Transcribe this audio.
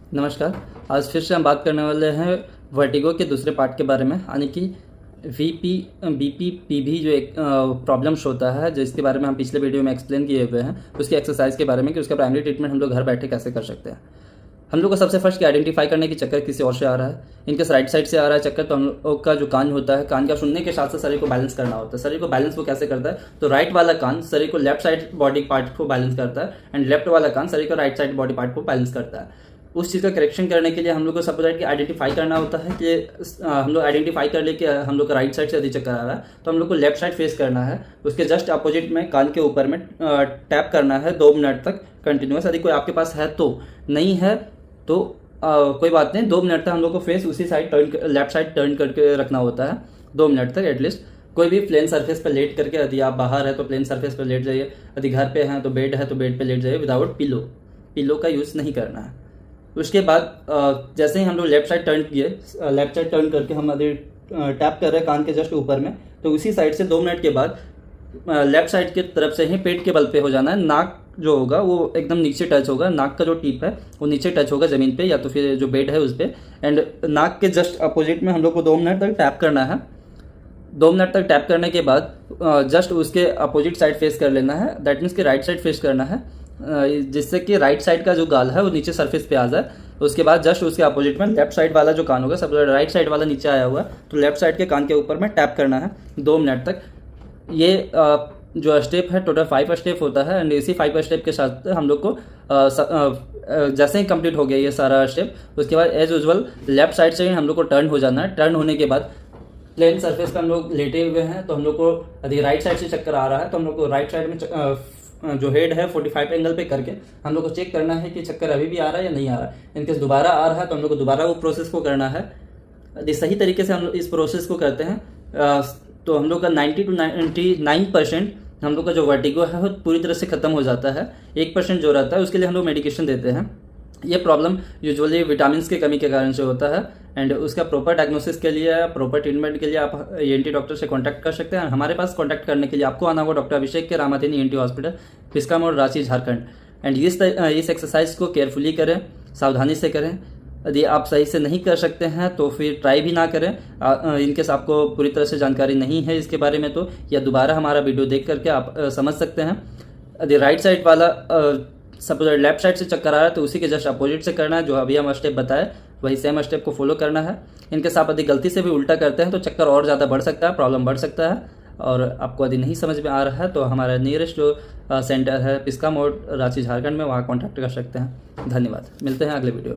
नमस्कार। आज फिर से हम बात करने वाले हैं वर्टिगो के दूसरे पार्ट के बारे में, यानी कि बीपीपीवी जो एक प्रॉब्लम्स होता है, जिसके बारे में हम पिछले वीडियो में एक्सप्लेन किए हुए हैं, उसकी एक्सरसाइज के बारे में कि उसका प्राइमरी ट्रीटमेंट हम लोग घर बैठे कैसे कर सकते हैं। हम लोग को सबसे फर्स्ट आइडेंटिफाई करने की चक्कर किसी और से आ रहा है, इनके राइट साइड से आ रहा है चक्कर। तो हम लोग का जो कान होता है, कान का सुनने के साथ साथ शरीर को बैलेंस करना होता है। शरीर को बैलेंस वो कैसे करता है, तो राइट वाला कान शरीर को लेफ्ट साइड बॉडी पार्ट को बैलेंस करता है एंड लेफ्ट वाला कान शरीर को राइट साइड बॉडी पार्ट को बैलेंस करता है। उस चीज़ का करेक्शन करने के लिए हम लोग को सबसे पहले आइडेंटिफाई करना होता है कि हम लोग आइडेंटिफाई कर ले कि हम लोग का राइट साइड से यदि चक्कर आ रहा है तो हम लोग को लेफ्ट साइड फेस करना है। उसके जस्ट अपोजिट में कान के ऊपर में टैप करना है 2 मिनट तक कंटिन्यूस। यदि कोई आपके पास है तो, नहीं है तो कोई बात नहीं, 2 मिनट तक हम लोग को फेस उसी साइड लेफ्ट साइड टर्न करके रखना होता है 2 मिनट तक एटलीस्ट। कोई भी प्लेन सरफेस पर लेट करके, यदि आप बाहर है तो प्लेन सरफेस पर लेट जाइए, यदि घर पे हैं तो बेड है तो बेड पे लेट जाइए विदाउट पिलो का यूज़ नहीं करना है। उसके बाद जैसे ही हम लोग लेफ्ट साइड टर्न किए, लेफ्ट साइड टर्न करके हम यदि टैप कर रहे हैं कान के जस्ट ऊपर में, तो उसी साइड से 2 मिनट के बाद लेफ्ट साइड की तरफ से ही पेट के बल पे हो जाना है। नाक जो होगा वो एकदम नीचे टच होगा, नाक का जो टिप है वो नीचे टच होगा ज़मीन पे या तो फिर जो बेड है उस पर। एंड नाक के जस्ट अपोजिट में हम लोग को 2 मिनट तक टैप करना है। 2 मिनट तक टैप करने के बाद जस्ट उसके अपोजिट साइड फेस कर लेना है, दैट मीन्स कि राइट साइड फेस करना है, जिससे कि राइट साइड का जो गाल है वो नीचे सरफेस पे आ जाए। उसके बाद जस्ट उसके अपोजिट में लेफ्ट साइड वाला जो कान होगा, सब राइट साइड वाला नीचे आया हुआ तो लेफ्ट साइड के कान के ऊपर में टैप करना है 2 मिनट तक। ये जो स्टेप है टोटल 5 स्टेप होता है एंड इसी 5 स्टेप के साथ हम लोग को जैसे ही कंप्लीट हो गया ये सारा स्टेप, उसके बाद एज यूजुअल लेफ्ट साइड से ही हम लोग को टर्न हो जाना है। टर्न होने के बाद प्लेन सरफेस पर हम लोग लेटे हुए हैं, तो हम लोग को यदि राइट साइड से चक्कर आ रहा है तो हम लोग को राइट साइड में जो हेड है 45 एंगल पे करके हम लोग को चेक करना है कि चक्कर अभी भी आ रहा है या नहीं आ रहा है। इनकेस दोबारा आ रहा है तो हम लोग को दोबारा वो प्रोसेस को करना है। यदि सही तरीके से हम लोग इस प्रोसेस को करते हैं तो हम लोग का 90 to 99% हम लोग का जो वर्टिगो है वो पूरी तरह से ख़त्म हो जाता है। 1% जो रहता है उसके लिए हम लोग मेडिकेशन देते हैं। ये प्रॉब्लम यूजुअली विटामिन की कमी के कारण से होता है एंड उसका प्रॉपर डायग्नोसिस के लिए, प्रॉपर ट्रीटमेंट के लिए आप ENT डॉक्टर से कांटेक्ट कर सकते हैं। हमारे पास कांटेक्ट करने के लिए आपको आना होगा डॉक्टर अभिषेक के रामाधीन ENT हॉस्पिटल, पिस्का मोड़, रांची, झारखंड। एंड इस एक्सरसाइज को केयरफुली करें, सावधानी से करें। यदि आप सही से नहीं कर सकते हैं तो फिर ट्राई भी ना करें। इनकेस आपको पूरी तरह से जानकारी नहीं है इसके बारे में तो या दोबारा हमारा वीडियो देख करके आप समझ सकते हैं। यदि राइट साइड वाला सपोज लेफ्ट साइड से चक्कर आ रहा है तो उसी के जस्ट अपोजिट से करना है, जो अभी हम स्टेप बताए वही सेम स्टेप को फॉलो करना है। इनकेस आप यदि गलती से भी उल्टा करते हैं तो चक्कर और ज़्यादा बढ़ सकता है, प्रॉब्लम बढ़ सकता है। और आपको यदि नहीं समझ में आ रहा है तो हमारा नियरेस्ट जो सेंटर है पिस्का मोड़, रांची, झारखंड में, वहाँ कॉन्टैक्ट कर सकते हैं। धन्यवाद, मिलते हैं अगले वीडियो।